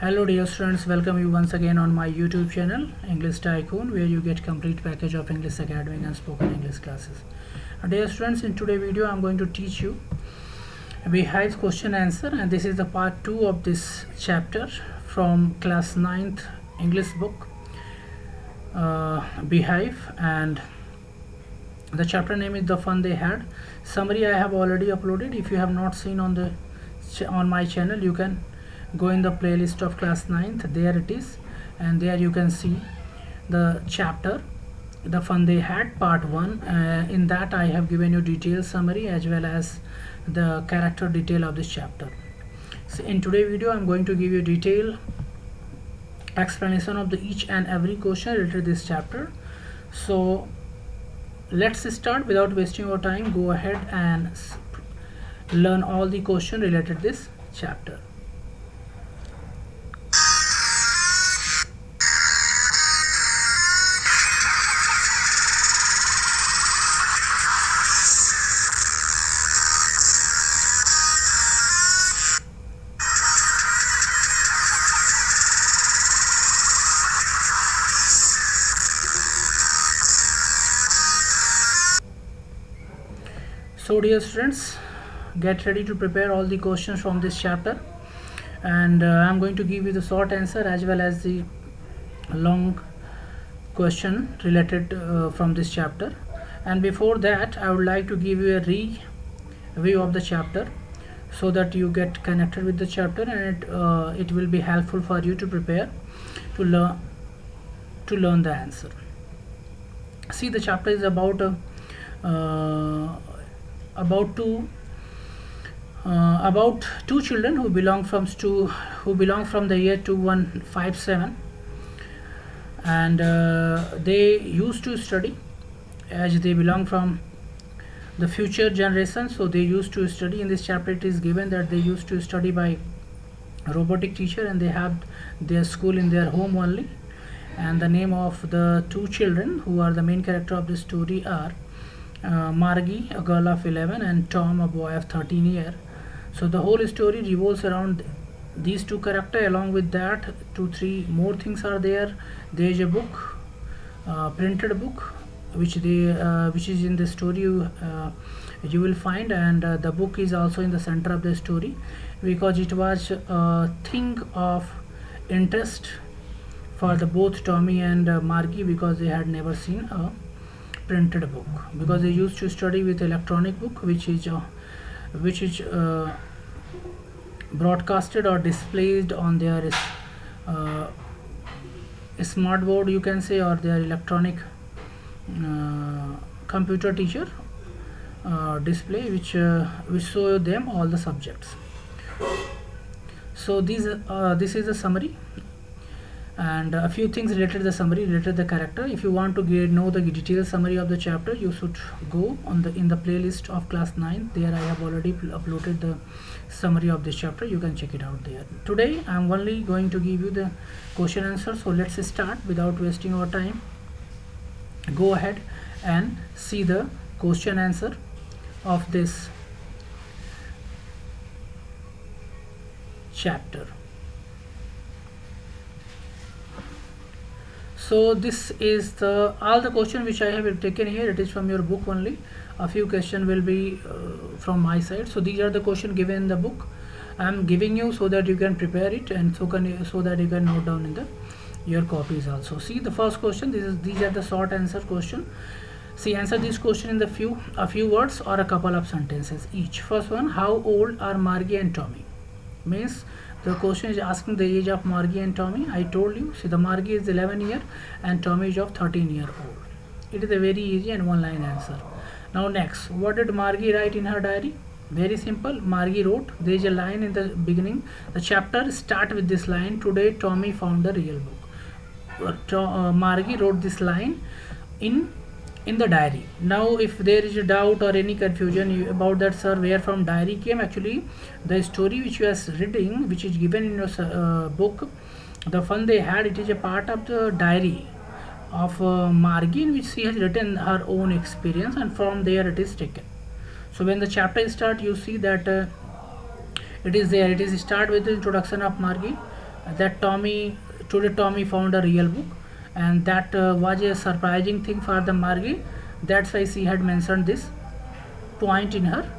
Hello dear students, welcome you once again on my YouTube channel English Tycoon, where you get complete package of English academic and spoken English classes. Dear students, in today's video I am going to teach you Behave question answer, and this is the part 2 of this chapter from class 9th English book, Behave, and the chapter name is The Fun They Had. Summary I have already uploaded. If you have not seen on my channel, you can go in the playlist of class 9th. There it is, and there you can see the chapter The Fun They Had part 1. In that I have given you detailed summary as well as the character detail of this chapter. So in today's video I'm going to give you detailed explanation of each and every question related to this chapter. So let's start without wasting your time. Go ahead and learn all the question related to this chapter. So dear students, get ready to prepare all the questions from this chapter, and I'm going to give you the short answer as well as the long question related from this chapter. And before that I would like to give you a review of the chapter so that you get connected with the chapter, and it will be helpful for you to prepare to learn the answer. See, the chapter is about two children who belong from the year 2157, and they used to study, as they belong from the future generation, so they used to study. In this chapter it is given that they used to study by robotic teacher, and they have their school in their home only. And the name of the two children who are the main character of the story are Margie, a girl of 11, and Tom, a boy of 13 years. So the whole story revolves around these two characters. Along with that, 2-3 more things are there. There is a book, printed book, which is in the story you will find, and the book is also in the center of the story because it was a thing of interest for both Tommy and Margie, because they had never seen a printed book, because they used to study with electronic book, which is broadcasted or displayed on their smart board, you can say, or their electronic computer teacher display, which show them all the subjects. So this is a summary, and a few things related to the summary, related to the character. If you want to know the detailed summary of the chapter, you should go in the playlist of class 9. There I have already uploaded the summary of this chapter. You can check it out there. Today I am only going to give you the question answer. So let's start without wasting our time. Go ahead and see the question answer of this chapter. So this is all the question which I have taken here. It is from your book only. A few questions will be from my side. So these are the questions given in the book. I am giving you so that you can prepare it, and so that you can note down in your copies also. See, the first question. These are the short answer question. See, answer this question in a few words or a couple of sentences each. First one: how old are Margie and Tommy? Means the question is asking the age of Margie and Tommy. I told you, see, the Margie is 11 years and Tommy is of 13 years old. It is a very easy and one line answer. Now next, what did Margie write in her diary? Very simple. Margie wrote, there is a line in the beginning. The chapter start with this line: today Tommy found the real book. Margie wrote this line in the diary. Now if there is a doubt or any confusion about that, sir, where from diary came, actually the story which you are reading, which is given in your book, The Fun They Had, it is a part of the diary of Margie, in which she has written her own experience, and from there it is taken. So when the chapter starts, you see that it is there. It is start with the introduction of Margie, that Tommy found a real book, and that was a surprising thing for the Margie. That's why she had mentioned this point in her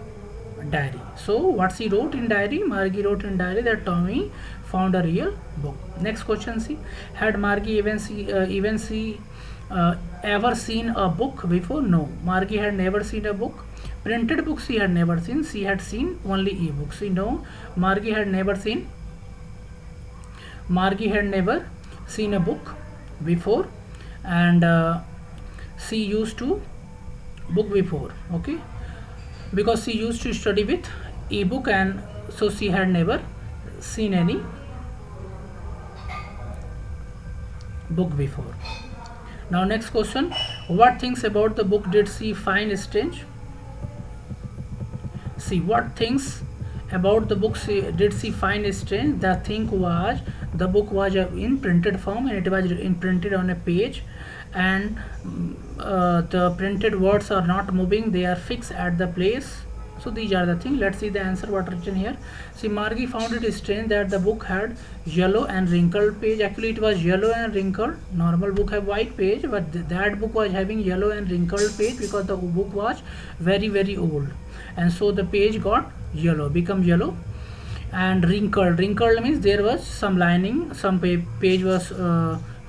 diary. So what she wrote in diary, Margie wrote in diary that Tommy found a real book. Next question, see, had Margie ever seen a book before? No, Margie had never seen a book. Printed books she had never seen. She had seen only e-books. You know, Margie had never seen a book before, and she used to book before, okay, because she used to study with ebook, and so she had never seen any book before. Now next question, what things about the book did she find strange? See, what things about the book did she find strange? The thing was, the book was in printed form, and it was printed on a page, and the printed words are not moving, they are fixed at the place. So these are the things. Let's see the answer what written here. See, Margie found it strange that the book had yellow and wrinkled page. Actually it was yellow and wrinkled. Normal book have white page, but that book was having yellow and wrinkled page because the book was very old, and so the page got yellow, become yellow and wrinkled. Wrinkled means there was some lining, some page was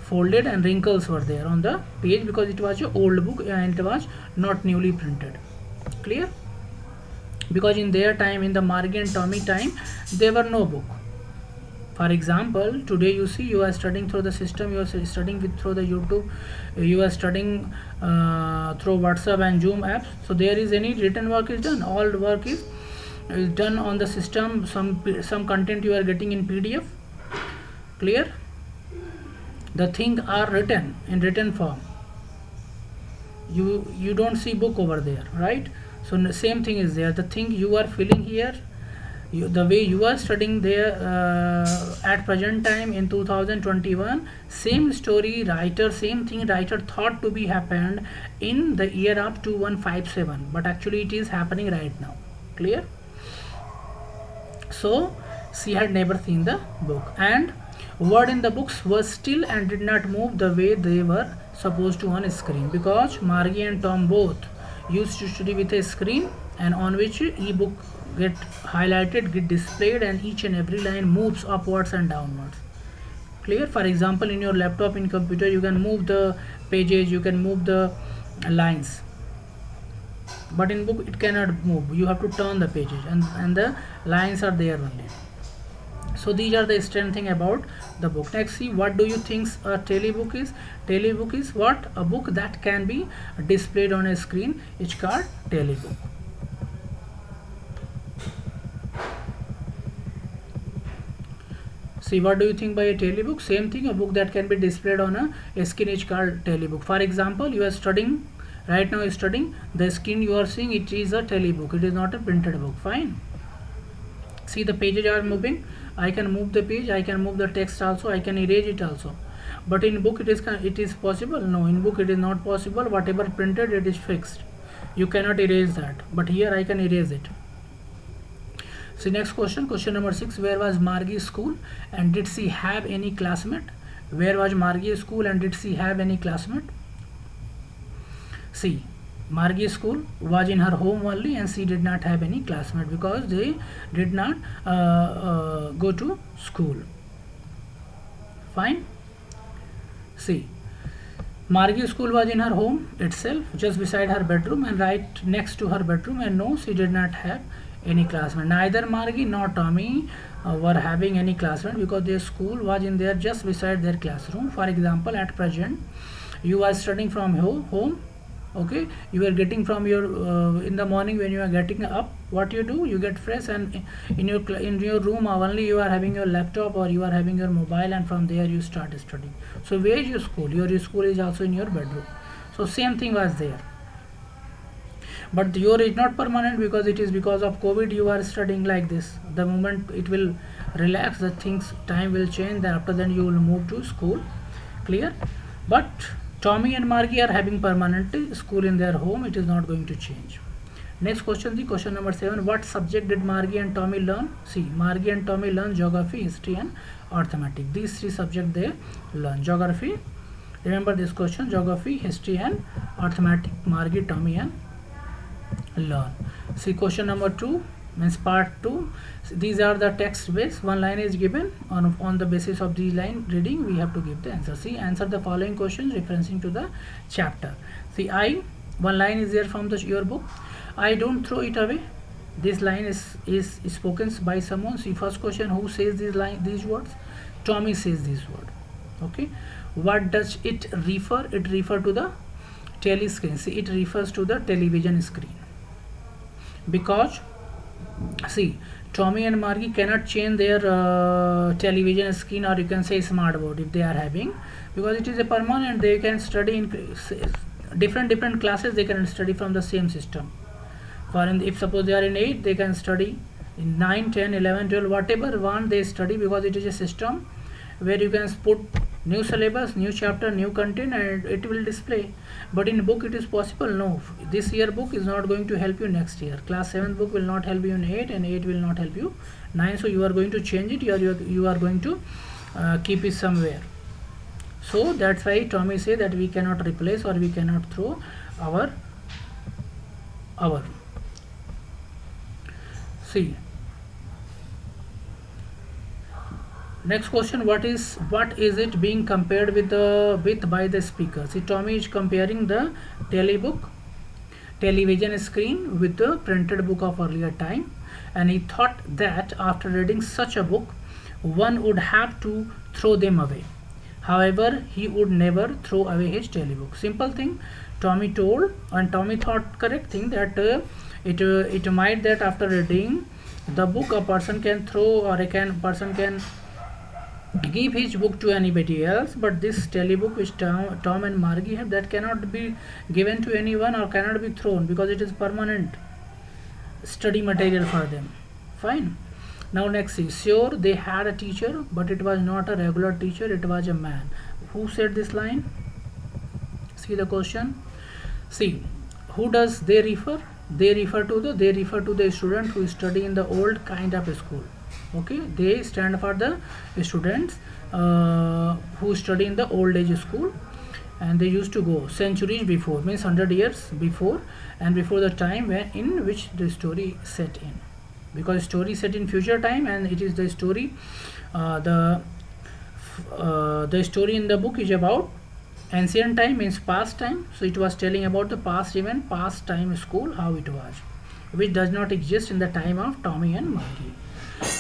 folded, and wrinkles were there on the page because it was an old book and it was not newly printed. Clear? Because in their time, in the Margie and Tommy time, there were no book. For example, today you see, you are studying through the system, you are studying through the YouTube, you are studying through WhatsApp and Zoom apps. So there is any written work is done, all work is done on the system. Some content you are getting in PDF. Clear? The things are written in written form. You don't see book over there, right? So the same thing is there. The thing you are feeling here, the way you are studying there at present time in 2021, same story writer, same thing writer thought to be happened in the year of 2157, but actually it is happening right now. Clear? So she had never seen the book, and word in the books was still and did not move the way they were supposed to on screen, because Margie and Tom both used to study with a screen, and on which ebook get highlighted, get displayed, and each and every line moves upwards and downwards. Clear? For example, in your laptop, in computer, you can move the pages, you can move the lines, but in book it cannot move. You have to turn the pages, and the lines are there only. So these are the strange thing about the book. Next, see, what do you think a telebook is? Telebook is what? A book that can be displayed on a screen. It's called telebook. See, what do you think by a telebook? Same thing, a book that can be displayed on a screen is called telebook. For example, you are studying right now, studying, the screen you are seeing, it is a telebook, it is not a printed book. Fine. See, the pages are moving. I can move the page, I can move the text also, I can erase it also. But in book it is possible? No, in book it is not possible. Whatever printed, it is fixed. You cannot erase that. But here I can erase it. See, next question, question number 6. Where was Margie's school and did she have any classmate? Where was Margie's school and did she have any classmate? See, Margie's school was in her home only, and she did not have any classmate because they did not go to school. Fine. See, Margie's school was in her home itself, just beside her bedroom and right next to her bedroom, and no, she did not have any classmate. Neither Margie nor Tommy were having any classmate because their school was in there just beside their classroom. For example, at present, you are studying from home. Okay, you are getting from your in the morning when you are getting up, what you do, you get fresh, and in your room only you are having your laptop or you are having your mobile, and from there you start studying. So where is your school? Your school is also in your bedroom. So same thing was there, but your is not permanent because it is because of COVID you are studying like this. The moment it will relax, the things time will change, then after then you will move to school. Clear? But Tommy and Margie are having permanent school in their home. It is not going to change. Next question, the question number 7. What subject did Margie and Tommy learn? See, Margie and Tommy learn geography, history and arithmetic. These three subjects they learn. Geography, remember this question, geography, history and arithmetic, Margie, Tommy and learn. See question number 2 means part 2. These are the text based. One line is given, on the basis of the line reading we have to give the answer. See, answer the following questions referencing to the chapter. See, one line is there from your book. I don't throw it away. This line is spoken by someone. See, first question, who says these words? Tommy says this word. Okay, what does it refer? It refer to the telescreen. See, it refers to the television screen, because see, Tommy and Margie cannot change their television screen, or you can say smart board if they are having, because it is a permanent. They can study in different classes. They can study from the same system. For if suppose they are in 8, they can study in 9, 10, 11, 12, whatever one they study, because it is a system where you can put new syllabus, new chapter, new content, and it will display. But in book it is possible. No, this year book is not going to help you next year. Class 7 book will not help you in 8, and 8 will not help you 9. So you are going to change it. You are going to keep it somewhere. So that's why Tommy say that we cannot replace or we cannot throw our. See, next question, what is it being compared with by the speaker? See, Tommy is comparing the television screen with the printed book of earlier time, and he thought that after reading such a book one would have to throw them away. However, he would never throw away his telebook. Simple thing Tommy told, and Tommy thought correct thing, that it might that after reading the book a person can throw, or person can give his book to anybody else, but this telebook which Tom and Margie have, that cannot be given to anyone or cannot be thrown, because it is permanent study material for them. Fine. Now next is, sure, they had a teacher, but it was not a regular teacher, it was a man. Who said this line? See the question. See, who does they refer? They refer to the student who study in the old kind of school. Okay, they stand for the students who study in the old age school, and they used to go centuries before, means 100 years before, and before the time in which the story set in, because story set in future time, and it is the story the story in the book is about ancient time, means past time. So it was telling about the past event, past time school, how it was, which does not exist in the time of Tommy and Margie.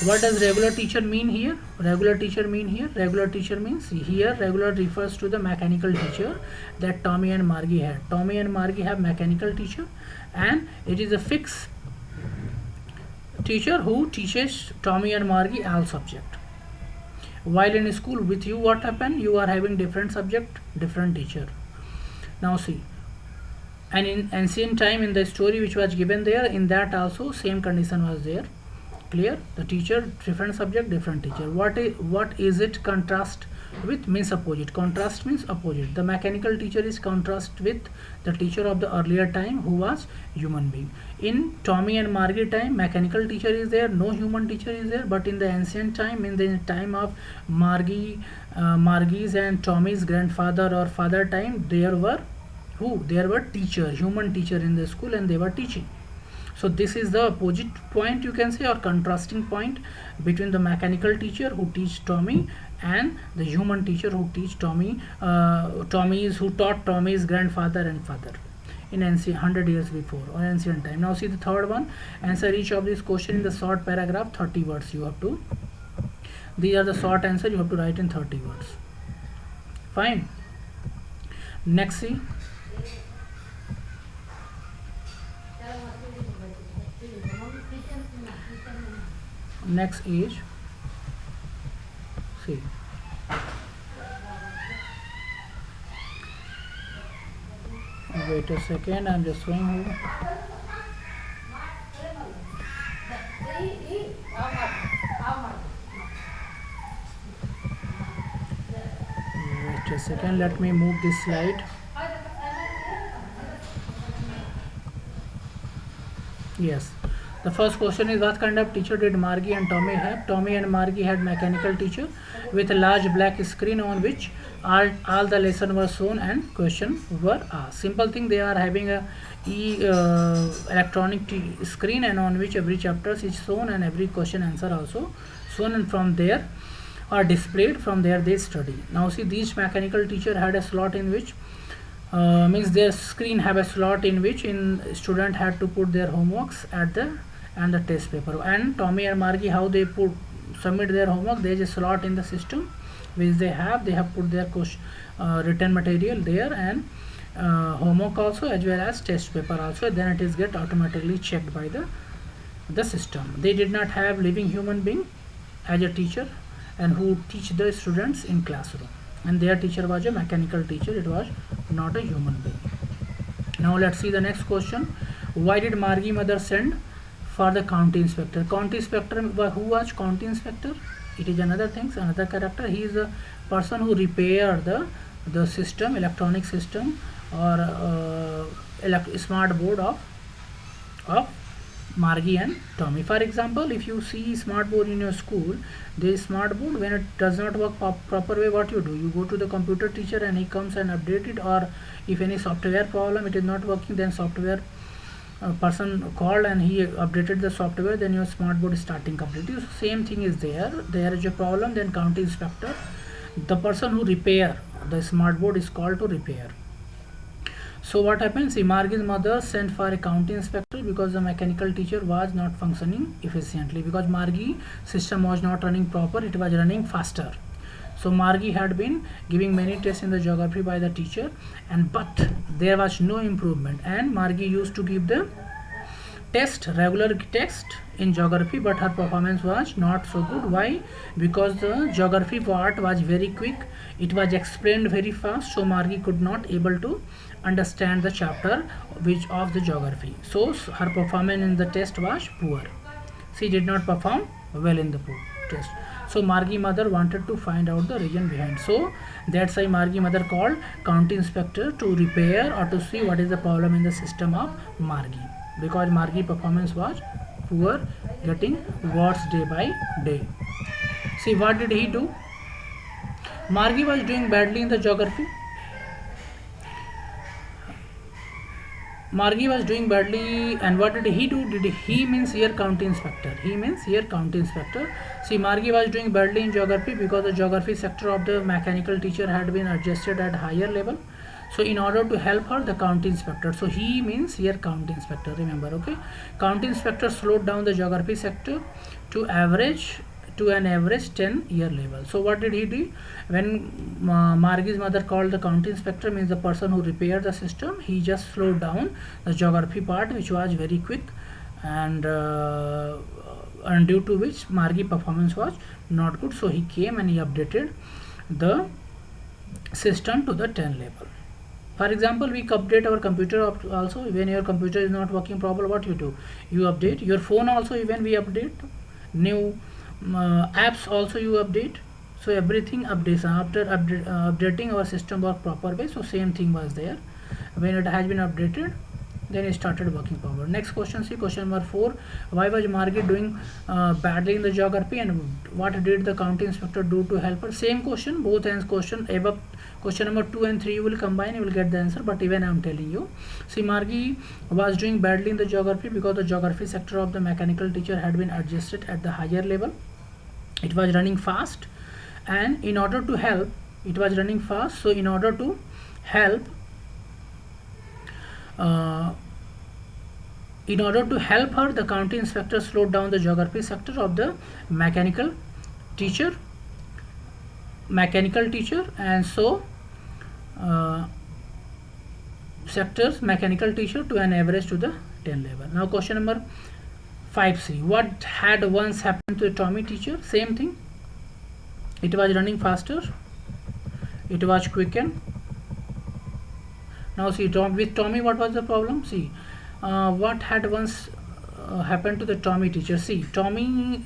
What does regular teacher mean here? Regular teacher means here regular refers to the mechanical teacher that Tommy and Margie had. Tommy and Margie have mechanical teacher, and it is a fixed teacher who teaches Tommy and Margie all subject. While in school with you, what happened? You are having different subject, different teacher. Now see, and in ancient time, in the story which was given there, in that also same condition was there. Clear? The teacher, different subject, different teacher. What is it contrast with? Means opposite. Contrast means opposite. The mechanical teacher is contrast with the teacher of the earlier time who was human being. In Tommy and Margie time, mechanical teacher is there, no human teacher is there. But in the ancient time, in the time of Margie's and Tommy's grandfather or father time, there were who? There were teacher, human teacher in the school, and they were teaching. So this is the opposite point, you can say, or contrasting point between the mechanical teacher who teach Tommy and the human teacher who teach Tommy, who taught Tommy's grandfather and father in ancient 100 years before or ancient time. Now see the third one. Answer each of these question in the short paragraph, 30 words you have to. These are the short answer you have to write in 30 words. Fine. Next see. Next is, see, wait a second, I'm just showing you. Wait a second, let me move this slide. Yes. The first question is, what kind of teacher did Margie and Tommy have? Tommy and Margie had mechanical teacher with a large black screen on which all the lesson were shown and question were asked. Simple thing, they are having a electronic screen, and on which every chapter is shown and every question answer also shown, and from there are displayed. From there they study. Now see, these mechanical teacher had a slot in which means their screen have a slot in which student had to put their homeworks at the and the test paper. And Tommy and Margie, how they submit their homework, there is a slot in the system which they have put their written material there, and homework also as well as test paper also, then it is get automatically checked by the system. They did not have living human being as a teacher and who teach the students in classroom, and their teacher was a mechanical teacher, it was not a human being. Now let's see the next question. Why did Margie mother send for the county inspector? County inspector, who was county inspector? It is another thing, another character. He is a person who repair the system, electronic system, or smart board of Margie and Tommy. For example, if you see smart board in your school, the smart board, when it does not work proper way, what you do? You go to the computer teacher and he comes and update it, or if any software problem, it is not working, then software person called and he updated the software, then your smart board is starting completely. So same thing is there is a problem, then county inspector, the person who repair the smart board, is called to repair. So what happens? Margie's mother sent for a county inspector because the mechanical teacher was not functioning efficiently, because Margie system was not running proper, it was running faster. So Margie had been giving many tests in the geography by the teacher, but there was no improvement, and Margie used to give the regular test in geography, but her performance was not so good. Why? Because the geography part was very quick, it was explained very fast, so Margie could not able to understand the chapter which of the geography, so her performance in the test was poor. She did not perform well in the test. So Margie mother wanted to find out the reason behind, so that's why Margie mother called county inspector to repair or to see what is the problem in the system of Margie, because Margie performance was poor, getting worse day by day. See, what did he do? Margie was doing badly in the geography. Margie was doing badly, and what did he do? He means here county inspector. He means here county inspector. See, Margie was doing badly in geography because the geography sector of the mechanical teacher had been adjusted at higher level. So in order to help her, the county inspector, so he means here county inspector, remember, okay? County inspector slowed down the geography sector to an average 10-year level. So what did he do? When Margie's mother called the county inspector, means the person who repaired the system, he just slowed down the geography part, which was very quick, and due to which Margie performance was not good. So he came and he updated the system to the 10 level. For example, we update our computer also. When your computer is not working properly, what you do? You update your phone also. Even we update new apps also, you update. So everything updates after updating our system work proper way. So same thing was there. When it has been updated, then it started working proper. Next question, see question number 4. Why was Margie doing badly in the geography, and what did the county inspector do to help her? Same question, both ends question. Above question number 2 and 3 you will combine, you will get the answer, but even I am telling you. See, Margie was doing badly in the geography because the geography sector of the mechanical teacher had been adjusted at the higher level. It was running fast, and in order to help, it was running fast, so in order to help her, the county inspector slowed down the geography sector of the mechanical teacher, and so sectors mechanical teacher to an average to the 10 level. Now question number 5C. What had once happened to the Tommy teacher? Same thing. It was running faster, it was quickened. Now see, with Tommy, what was the problem? See, what had once happened to the Tommy teacher? See, Tommy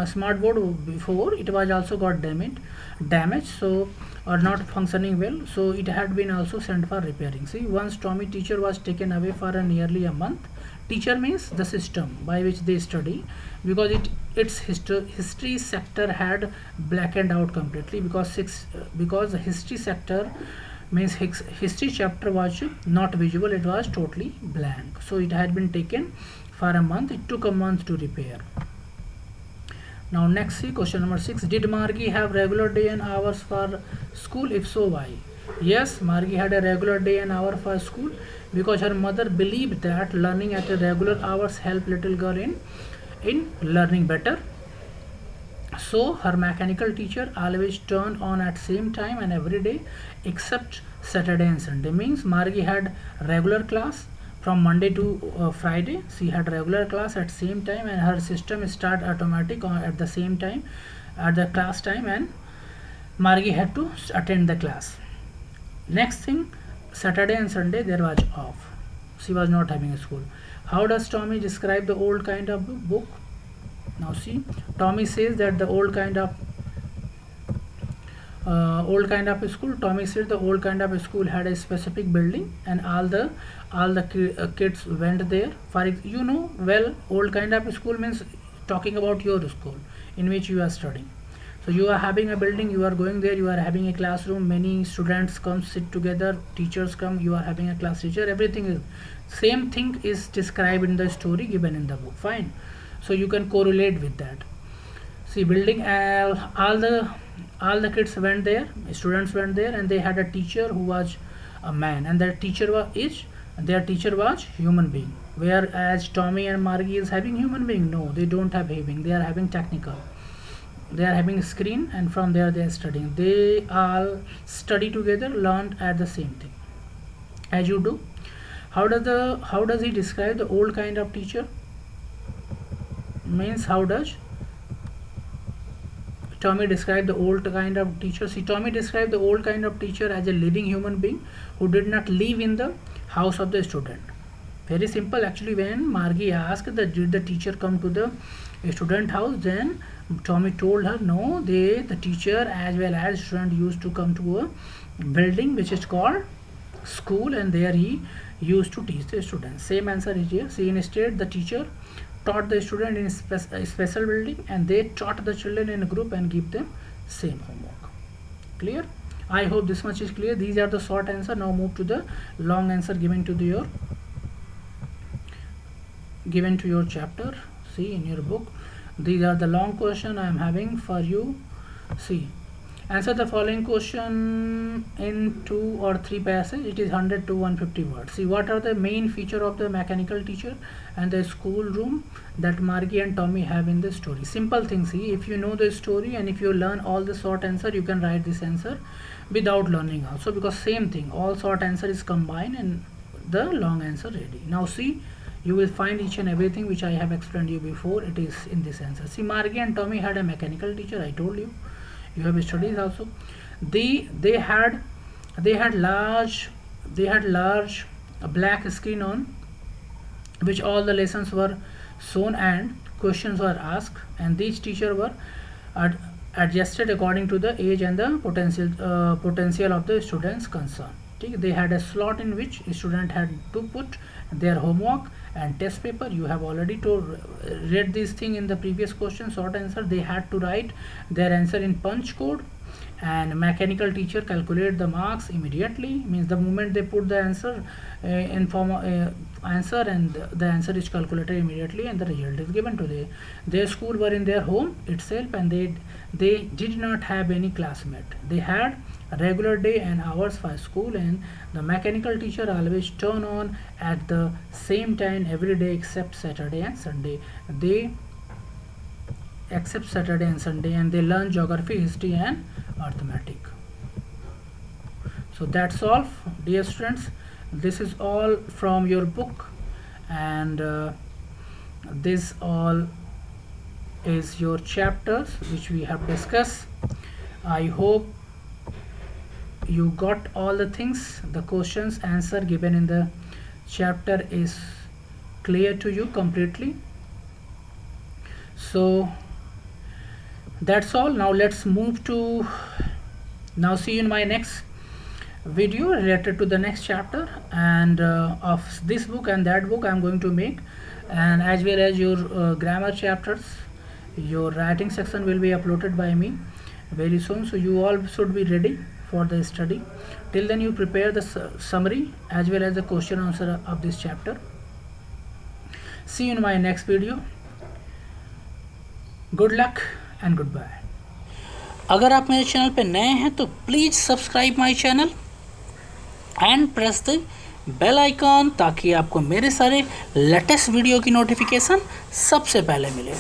smart board before, it was also got damaged, so or not functioning well, so it had been also sent for repairing. See, once Tommy teacher was taken away for nearly a month Teacher means the system by which they study, because its history sector had blackened out completely, because the history sector means history chapter was not visible, it was totally blank. So it had been taken for a month. It took a month to repair. Now next, see question number 6. Did Margie have regular day and hours for school? If so, why? Yes, Margie had a regular day and hour for school because her mother believed that learning at a regular hours help little girl in learning better. So her mechanical teacher always turned on at same time and every day except Saturday and Sunday. Means Margie had regular class from Monday to Friday. She had regular class at same time and her system start automatic at the same time at the class time, and Margie had to attend the class. Next thing, Saturday and Sunday there was off. She was not having a school. How does Tommy describe the old kind of book? Now see, Tommy says that the old kind of school. Tommy said the old kind of school had a specific building and all the kids went there. For well, old kind of school means talking about your school in which you are studying. So you are having a building, you are going there, you are having a classroom, many students come sit together, teachers come, you are having a class teacher, everything is same thing is described in the story given in the book. Fine, so you can correlate with that. See, building, all the kids went there, students went there, and they had a teacher who was a man, and their teacher was human being. Whereas Tommy and Margie is having human being, no, they don't have having, they are having technical. They are having a screen, and from there they are studying. They all study together, learned at the same thing as you do. How does he describe the old kind of teacher? Means how does Tommy describe the old kind of teacher? See, Tommy described the old kind of teacher as a living human being who did not live in the house of the student. Very simple. Actually, when Margie asked that did the teacher come to the student house, then Tommy told her no, the teacher as well as student used to come to a building which is called school, and there he used to teach the students. Same answer is here. See, instead the teacher taught the student in a special building, and they taught the children in a group and give them same homework. Clear? I hope this much is clear. These are the short answer. Now move to the long answer given to your chapter. See in your book, these are the long question I am having for you. See, answer the following question in 2 or 3 passages. It is 100 to 150 words. See, what are the main feature of the mechanical teacher and the school room that Margie and Tommy have in the story? Simple thing. See, if you know the story and if you learn all the short answer, you can write this answer without learning also, because same thing, all short answer is combined and the long answer ready. Now see, you will find each and everything which I have explained you before. It is in this answer. See, Margie and Tommy had a mechanical teacher. I told you. You have studies also. They had large black screen on which all the lessons were shown and questions were asked, and these teachers were adjusted according to the age and the potential of the students concerned. They had a slot in which student had to put their homework and test paper. You have already read this thing in the previous question, short answer. They had to write their answer in punch code, and mechanical teacher calculate the marks immediately. Means the moment they put the answer in form of answer, and the answer is calculated immediately and the result is given to their school were in their home itself, and they did not have any classmate. They had regular day and hours for school, and the mechanical teacher always turn on at the same time every day except Saturday and Sunday. And they learn geography, history and arithmetic. So that's all, dear students. This is all from your book, and this all is your chapters which we have discussed. I hope you got all the things. The questions answer given in the chapter is clear to you completely. So that's all. Now let's move to, now see you in my next video related to the next chapter and of this book and that book I'm going to make, and as well as your grammar chapters, your writing section will be uploaded by me very soon, so you all should be ready for the study. Till then you prepare the summary as well as the question answer of this chapter. See you in my next video. Good luck and goodbye. अगर आप मेरे channel पे नए हैं तो please subscribe my channel and press the bell icon ताकि आपको मेरे सारे लेटेस्ट वीडियो की नोटिफिकेशन सबसे पहले मिले।